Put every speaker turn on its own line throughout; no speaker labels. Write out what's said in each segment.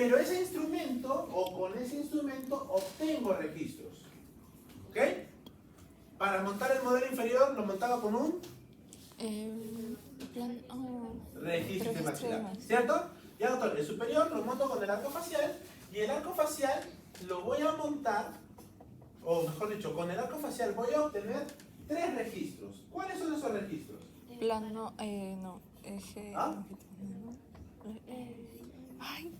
Pero ese instrumento, o con ese instrumento, obtengo registros. ¿Ok? Para montar el modelo inferior, lo montaba con un registro de maxilar. ¿Cierto? Ya, doctor, el superior lo monto con el arco facial, y el arco facial lo voy a montar, o mejor dicho, con el arco facial voy a obtener 3 registros. ¿Cuáles son esos registros?
Plano, no, eje,
¿Ah?
ay,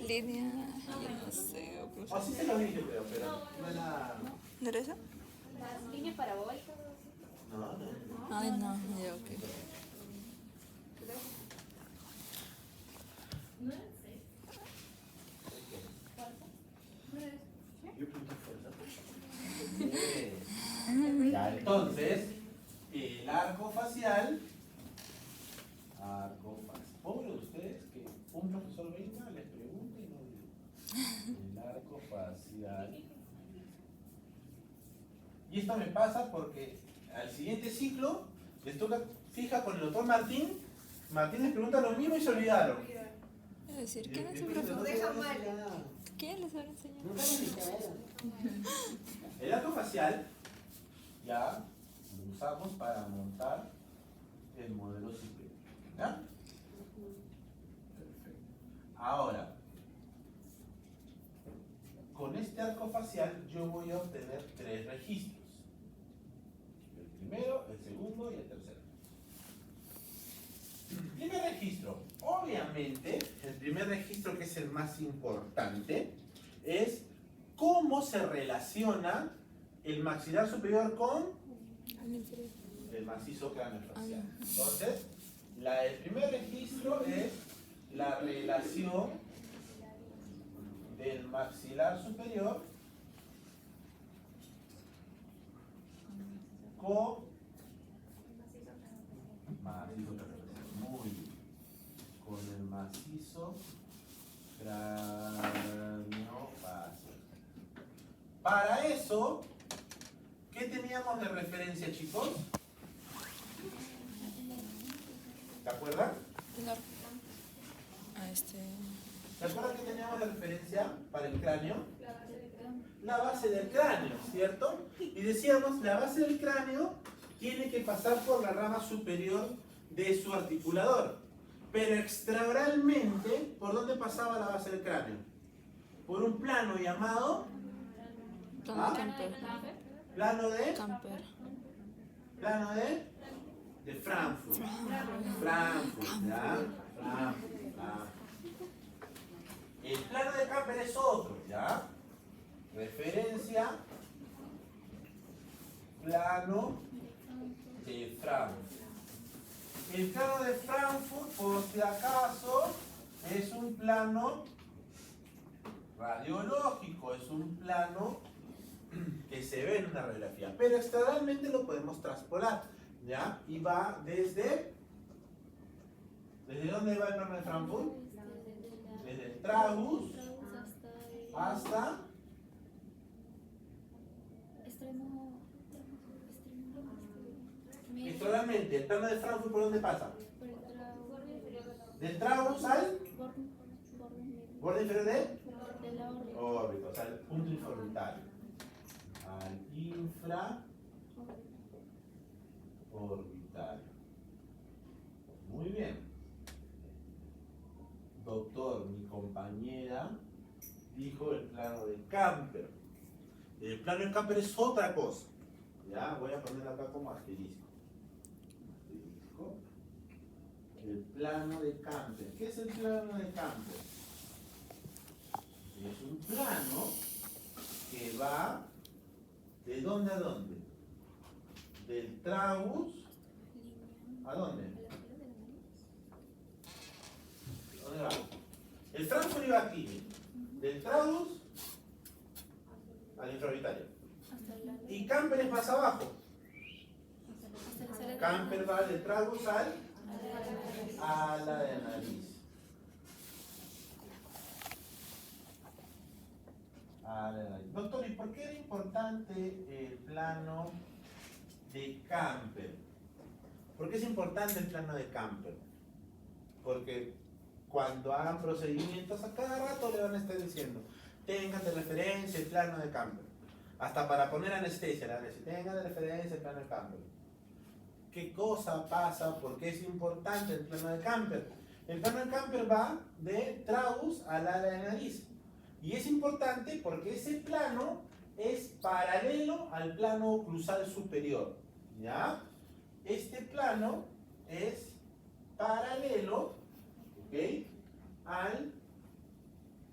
línea, yo no sé.
O así se lo dije, pero no es nada...
¿No era eso?
Las líneas parabólicas.
No.
Ay, no, ya, ok.
No era seis.
Yo pregunté fuerza. Bien. Ya, entonces, el arco facial. Pobre de ustedes que un profesor venga, les pregunte y no diga. El arco facial. Y esto me pasa porque al siguiente ciclo les toca fija con el doctor Martín. Martín les pregunta lo mismo y se olvidaron.
Es decir, ¿quién es el
Después
profesor?
dice, "No,
¿Quién les habrá enseñado?
no tengo ni idea". El arco facial ya lo usamos para montar el modelo superior. ¿Ya? Perfecto. Ahora, con este arco facial yo voy a obtener 3 registros. El primero, el segundo y el tercero. Primer registro. Obviamente, el primer registro, que es el más importante, es cómo se relaciona el maxilar superior con el macizo craneofacial. Entonces, el primer registro es la relación del maxilar superior con macizo craneofacial. Muy bien. Con el macizo craneofacial. Para eso, ¿qué teníamos de referencia, chicos? ¿Se acuerdan? ¿Se acuerdan que teníamos de referencia para el cráneo? La base del cráneo, ¿cierto? Y decíamos, la base del cráneo tiene que pasar por la rama superior de su articulador. Pero extraoralmente, ¿por dónde pasaba la base del cráneo? Por un plano llamado...
Plano Camper.
Plano de...
Camper.
Plano de Frankfurt. Frankfurt, ¿ya? Frankfurt. El plano de Camper es otro, ¿ya? Referencia, plano de Frankfurt. El plano de Frankfurt, por si acaso, es un plano radiológico, es un plano que se ve en una radiografía, pero extraordinariamente lo podemos traspolar, ¿ya? Y va desde... ¿Desde dónde va el plano de Frankfurt? Desde el tragus hasta... Extraordinariamente, el plano de Frankfurt, ¿por dónde pasa? Del tragus al borde inferior de órbita, o sea, el punto infraorbitario. Al infraorbitario. Muy bien. Doctor, mi compañera dijo el plano de Camper. El plano de Camper es otra cosa. Ya, voy a ponerlo acá como asterisco. El plano de Camper. ¿Qué es el plano de Camper? Es un plano que va ¿de dónde a dónde? Del tragus ¿a dónde? ¿Dónde va? El Frankfurt iba aquí, del tragus al infraorbitario. Y Camper es más abajo. Camper va del tragus al ala de nariz. Doctor, ¿y por qué era importante el plano de Camper? ¿Por qué es importante el plano de Camper? Porque cuando hagan procedimientos a cada rato le van a estar diciendo, tengan de referencia el plano de Campbell. Hasta para poner anestesia le van a decir, tengan de referencia el plano de Campbell. ¿Qué cosa pasa? ¿Por qué es importante el plano de Campbell? El plano de Campbell va de tragus al ala de nariz. Y es importante porque ese plano es paralelo al plano oclusal superior. ¿Ya? Este plano es paralelo, ¿ok?, al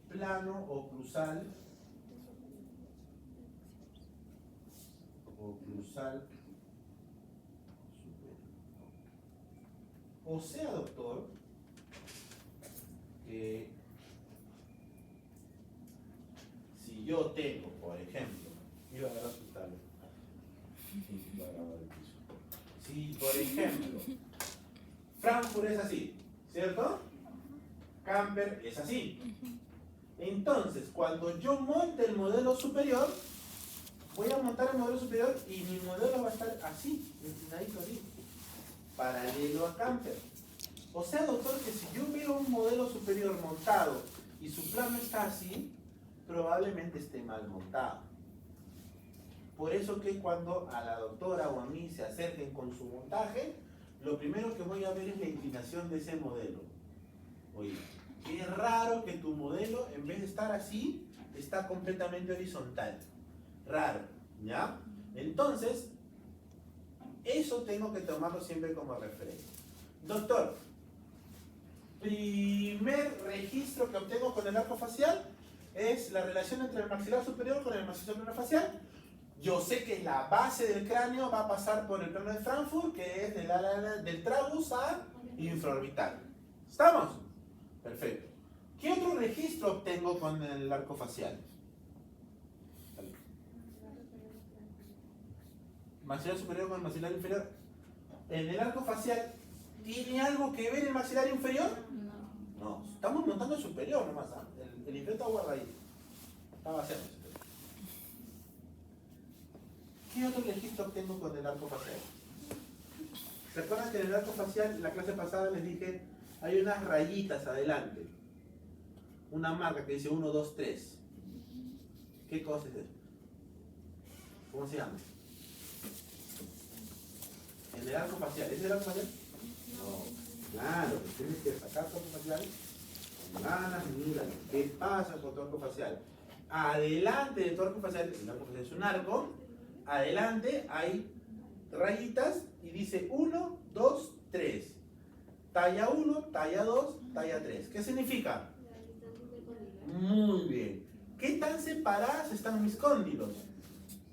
plano oclusal superior. O sea, doctor, que si yo tengo, por ejemplo, iba a agarrar su tablet. Sí, va a agarrar el piso. Si, por ejemplo, Frankfurt es así, ¿cierto? Camper es así. Entonces, cuando yo monte el modelo superior, voy a montar el modelo superior y mi modelo va a estar así, inclinadito así, paralelo a Camper. O sea, doctor, que si yo veo un modelo superior montado y su plano está así, probablemente esté mal montado. Por eso que cuando a la doctora o a mí se acerquen con su montaje, lo primero que voy a ver es la inclinación de ese modelo. Oye, qué raro que tu modelo, en vez de estar así, está completamente horizontal. Raro, ¿ya? Entonces, eso tengo que tomarlo siempre como referencia. Doctor, primer registro que obtengo con el arco facial es la relación entre el maxilar superior con el maxilar facial. Yo sé que la base del cráneo va a pasar por el plano de Frankfurt, que es del tragus a infraorbital. ¿Estamos? Perfecto. ¿Qué otro registro obtengo con el arco facial? Maxilar superior con el maxilar inferior. ¿En el arco facial tiene algo que ver el maxilar inferior? No. Estamos montando el superior nomás. El inferior está guardadito. Está vaciado. ¿Qué otro registro obtengo con el arco facial? ¿Se acuerdan que en el arco facial, en la clase pasada les dije, hay unas rayitas adelante? Una marca que dice 1, 2, 3. ¿Qué cosa es eso? ¿Cómo se llama? En el arco facial. ¿Es el arco facial? No. Claro, tienes que sacar tu arco facial. Ganas, mira, ¿qué pasa con tu arco facial? Adelante de tu arco facial, el arco facial es un arco. Adelante hay rayitas y dice 1, 2, 3. Talla 1, talla 2, talla 3. ¿Qué significa? Muy bien. ¿Qué tan separadas están mis cóndilos?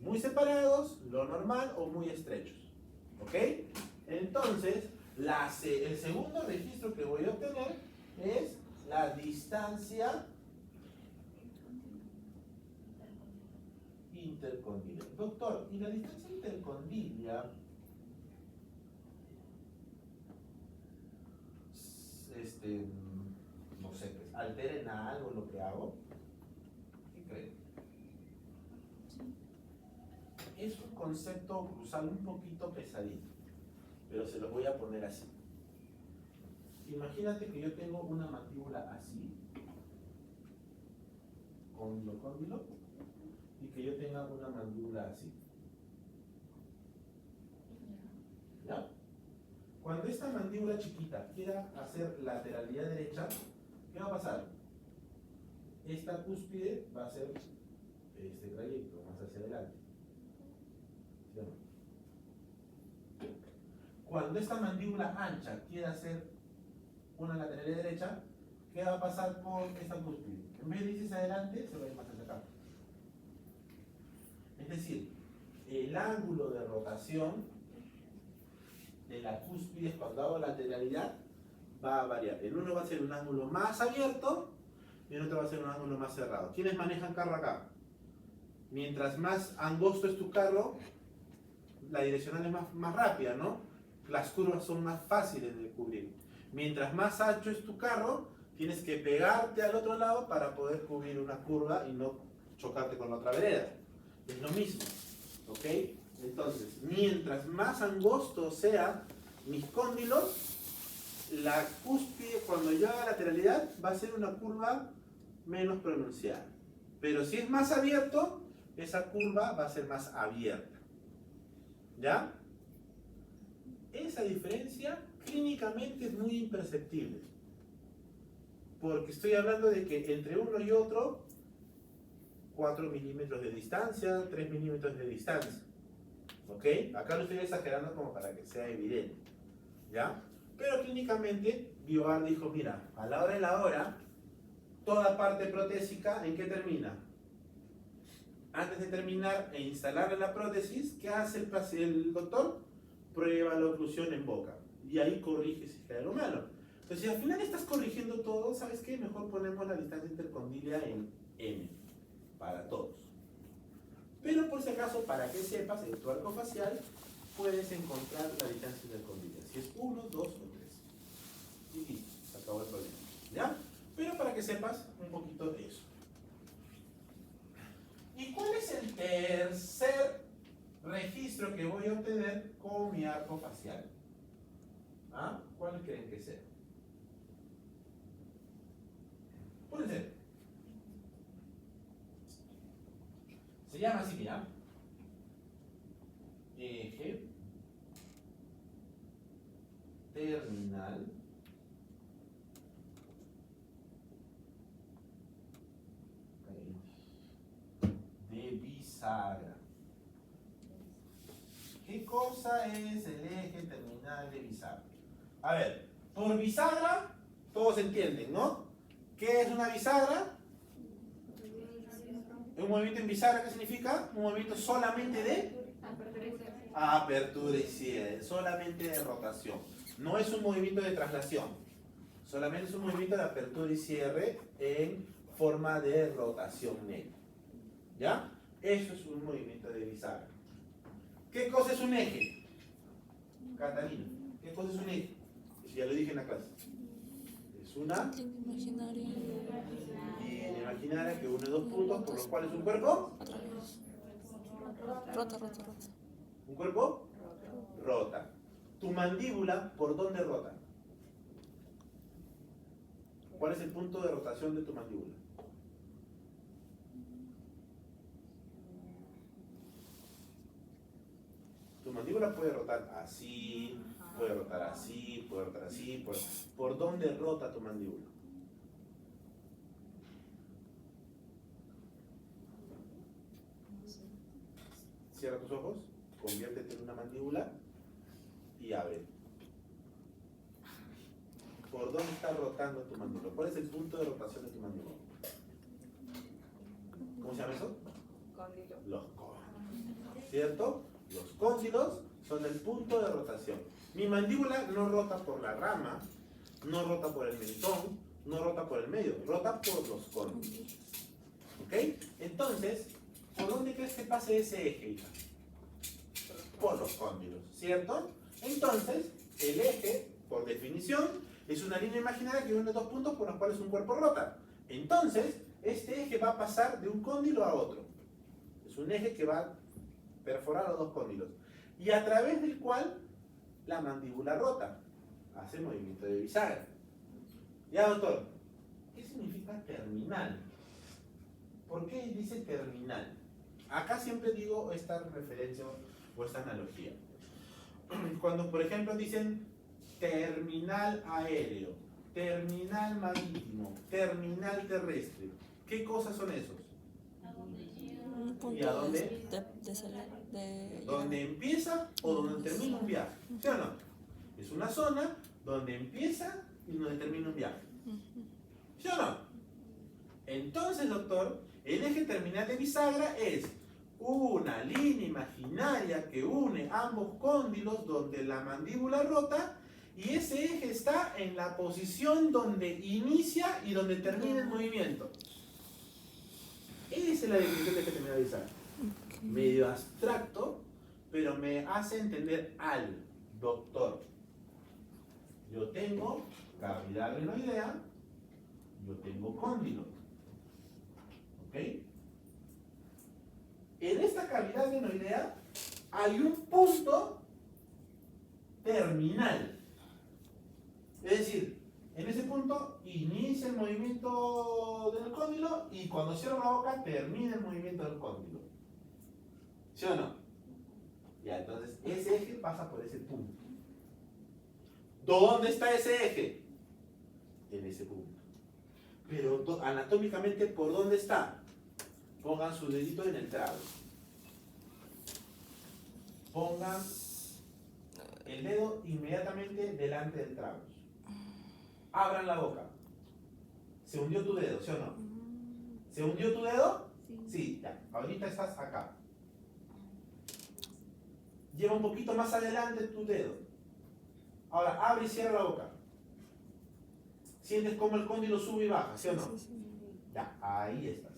Muy separados, lo normal, o muy estrechos. ¿Ok? Entonces, el segundo registro que voy a obtener es la distancia intercondilia. Doctor, ¿y la distancia intercondilia no sé, pues, altera en algo lo que hago? ¿Qué creen? Es un concepto oclusal un poquito pesadito, pero se los voy a poner así. Imagínate que yo tengo una mandíbula así, cóndilo, y que yo tenga una mandíbula así. ¿Ya? Cuando esta mandíbula chiquita quiera hacer lateralidad derecha, ¿qué va a pasar? Esta cúspide va a hacer este trayecto más hacia adelante. ¿Sí o no? Cuando esta mandíbula ancha quiera hacer una lateralidad derecha, ¿qué va a pasar con esta cúspide? En vez de irse hacia adelante, se va a ir más hacia acá. Es decir, el ángulo de rotación de la cúspide cuando hago lateralidad va a variar. En uno va a ser un ángulo más abierto y en otro va a ser un ángulo más cerrado. ¿Quiénes manejan carro acá? Mientras más angosto es tu carro, la direccional es más rápida, ¿no? Las curvas son más fáciles de cubrir. Mientras más ancho es tu carro, tienes que pegarte al otro lado para poder cubrir una curva y no chocarte con la otra vereda. Es lo mismo, ¿ok? Entonces, mientras más angosto sean mis cóndilos, la cúspide, cuando yo haga lateralidad, va a ser una curva menos pronunciada. Pero si es más abierto, esa curva va a ser más abierta. ¿Ya? Esa diferencia clínicamente es muy imperceptible. Porque estoy hablando de que entre uno y otro, 4 milímetros de distancia, 3 milímetros de distancia. ¿Ok? Acá lo estoy exagerando como para que sea evidente. ¿Ya? Pero clínicamente, Biobar dijo, mira, a la hora de la hora, toda parte protésica, ¿en qué termina? Antes de terminar e instalar la prótesis, ¿qué hace el doctor? Prueba la oclusión en boca. Y ahí corrige si hay algo malo. Entonces, si al final estás corrigiendo todo, ¿sabes qué? Mejor ponemos la distancia intercondilia en M, para todos. Pero por si acaso, para que sepas, en tu arco facial, puedes encontrar la distancia intercondilia. Si es 1, 2 o 3. Y listo, se acabó el problema. ¿Ya? Pero para que sepas un poquito de eso. ¿Y cuál es el tercer registro que voy a obtener con mi arco facial? ¿Ah? ¿Cuál creen que sea? Puede ser. Se llama así, mira. Eje terminal de bisagra. ¿Qué cosa es el eje terminal de bisagra? A ver, por bisagra todos entienden, ¿no? ¿Qué es una bisagra? Un movimiento en bisagra, ¿qué significa? Un movimiento solamente de apertura y cierre, solamente de rotación. No es un movimiento de traslación, solamente es un movimiento de apertura y cierre en forma de rotación neta. ¿Ya? Eso es un movimiento de bisagra. ¿Qué cosa es un eje? Catalina, ¿qué cosa es un eje? Ya lo dije en la clase. Es una
Imaginaria.
línea imaginaria que une dos puntos por los cuales un cuerpo.
Otra vez. Rota.
¿Un cuerpo? Rota. Tu mandíbula, ¿por dónde rota? ¿Cuál es el punto de rotación de tu mandíbula? Tu mandíbula puede rotar así, puede rotar así, puede rotar así. ¿Por dónde rota tu mandíbula? Cierra tus ojos, conviértete en una mandíbula y abre. ¿Por dónde está rotando tu mandíbula? ¿Cuál es el punto de rotación de tu mandíbula? ¿Cómo se llama eso?
Cóndilo.
Los cóndilos. ¿Cierto? Los cóndilos son el punto de rotación. Mi mandíbula no rota por la rama, no rota por el mentón, no rota por el medio, rota por los cóndilos. ¿Ok? Entonces, ¿por dónde crees que pase ese eje, hija? Por los cóndilos, ¿cierto? Entonces, el eje, por definición, es una línea imaginaria que une dos puntos por los cuales un cuerpo rota. Entonces, este eje va a pasar de un cóndilo a otro. Es un eje que va a perforar los dos cóndilos. Y a través del cual la mandíbula rota. Hace movimiento de bisagra. Ya, doctor, ¿qué significa terminal? ¿Por qué dice terminal? Acá siempre digo esta referencia o esta analogía. Cuando, por ejemplo, dicen terminal aéreo, terminal marítimo, terminal terrestre, ¿qué cosas son esos?
Un punto
¿Y a dónde?
de salida.
¿Dónde empieza o donde termina un viaje? ¿Sí o no? Es una zona donde empieza y donde termina un viaje. ¿Sí o no? Entonces, doctor, el eje terminal de bisagra es una línea imaginaria que une ambos cóndilos donde la mandíbula rota y ese eje está en la posición donde inicia y donde termina el movimiento. Esa es la definición de eje terminal de bisagra. Medio abstracto, pero me hace entender al doctor. Yo tengo cavidad glenoidea, yo tengo cóndilo. ¿Ok? En esta cavidad glenoidea hay un punto terminal. Es Es decir, en ese punto inicia el movimiento del cóndilo y cuando cierro la boca termina el movimiento del cóndilo. ¿Sí o no? Ya, entonces ese eje pasa por ese punto. ¿Dónde está ese eje? En ese punto. Pero anatómicamente, ¿por dónde está? Pongan su dedito en el trago. Pongan el dedo inmediatamente delante del trago. Abran la boca. ¿Se hundió tu dedo, sí o no? ¿Se hundió tu dedo? Sí, ya. Ahorita estás acá. Lleva un poquito más adelante tu dedo. Ahora, abre y cierra la boca. ¿Sientes cómo el cóndilo sube y baja, sí o no? Ya, ahí estás.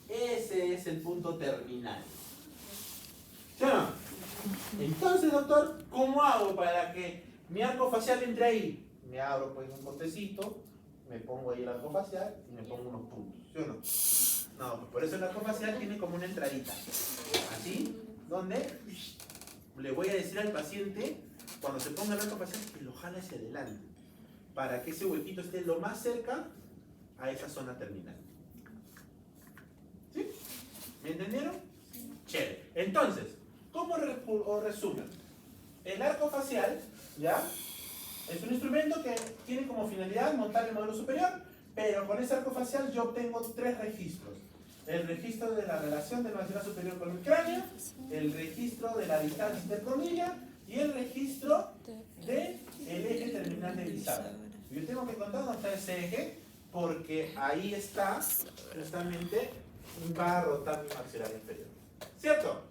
Ese es el punto terminal. ¿Sí o no? Entonces, doctor, ¿cómo hago para que mi arco facial entre ahí? Me abro pues un cortecito, me pongo ahí el arco facial y me pongo unos puntos, ¿sí o no? No, pues por eso el arco facial tiene como una entradita. Así, donde le voy a decir al paciente, cuando se ponga el arco facial, que lo jale hacia adelante, para que ese huequito esté lo más cerca a esa zona terminal. ¿Sí? ¿Me entendieron? Chévere. Entonces, ¿cómo resumen? El arco facial, ¿ya? Es un instrumento que tiene como finalidad montar el modelo superior, pero con ese arco facial yo obtengo 3 registros. El registro de la relación del maxilar superior con el cráneo, el registro de la distancia intercondilla y el registro del eje terminal de bisagra. Yo tengo que contar dónde está ese eje, porque ahí está, justamente, va a rotar mi maxilar inferior. ¿Cierto?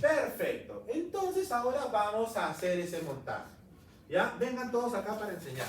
Perfecto. Entonces ahora vamos a hacer ese montaje. ¿Ya? Vengan todos acá para enseñar.